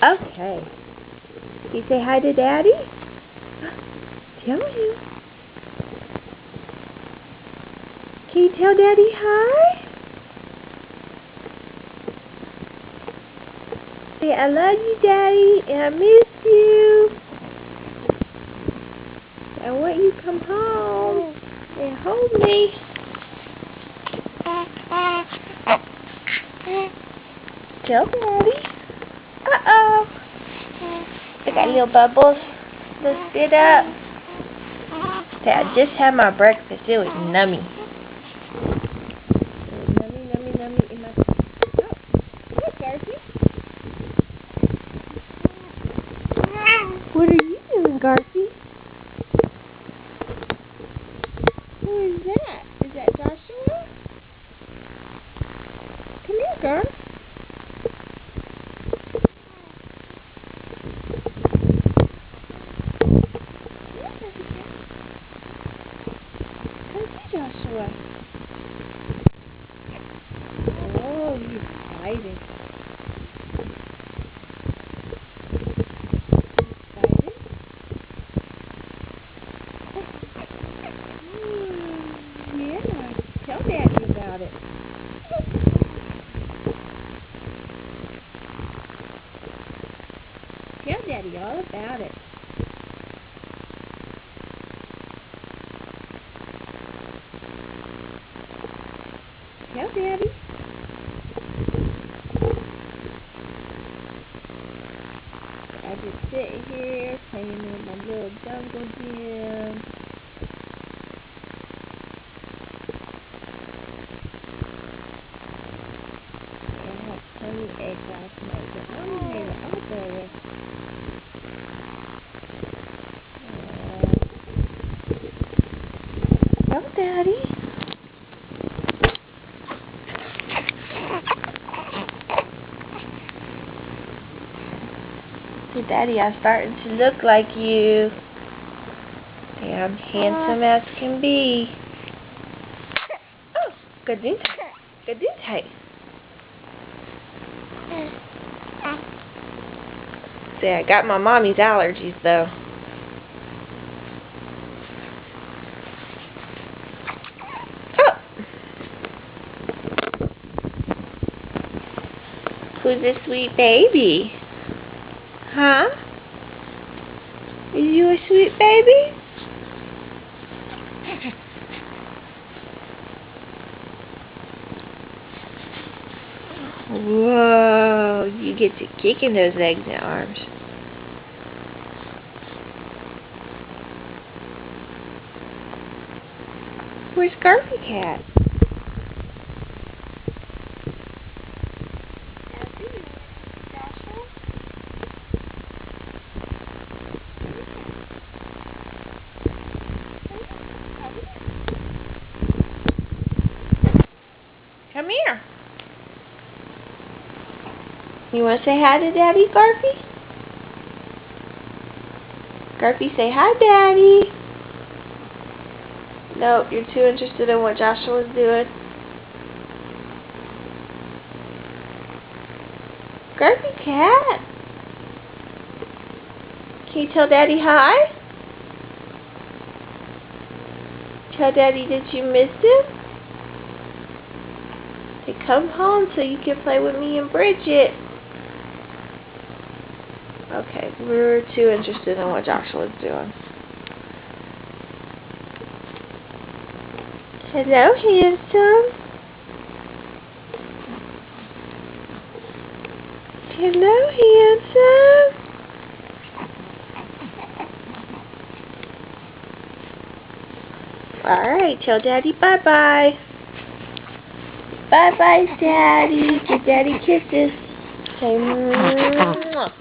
Okay. Can you say hi to Daddy? Tell him. Can you tell Daddy hi? Say, I love you, Daddy, and I miss you. I want you to come home and hold me. Tell Daddy. Uh-oh. I got little bubbles. Let's sit up. Say, I just had my breakfast. It was nummy. Nummy in my... Oh, look, Garfy. What are you doing, Garfy? Who is that? Is that Joshua? Come here, Garf. Come see Joshua. Oh, he's excited. Yeah, tell Daddy about it. Tell Daddy all about it. Tell Daddy. I just sit here playing in my little jungle gym. I had plenty of eggs last night, but Mommy made it all better. Tell Daddy. See, Daddy, I'm starting to look like you. Yeah, I'm handsome as can be. Oh, Gesundheit. Gesundheit. See, I got my mommy's allergies, though. Oh! Who's this sweet baby? Huh? Are you a sweet baby? Whoa, you get to kicking those legs and arms. Where's Garfy Cat? Come here. You want to say hi to Daddy, Garfy? Garfy, say hi, Daddy. Nope, you're too interested in what Joshua's doing. Garfy Cat. Can you tell Daddy hi? Tell Daddy that you missed him? Say, come home so you can play with me and Bridget. Okay, we're too interested in what Joshua's doing. Hello, handsome. Hello, handsome. Alright, tell Daddy bye-bye. Bye-bye, Daddy. Give Daddy kisses. Say, mwah.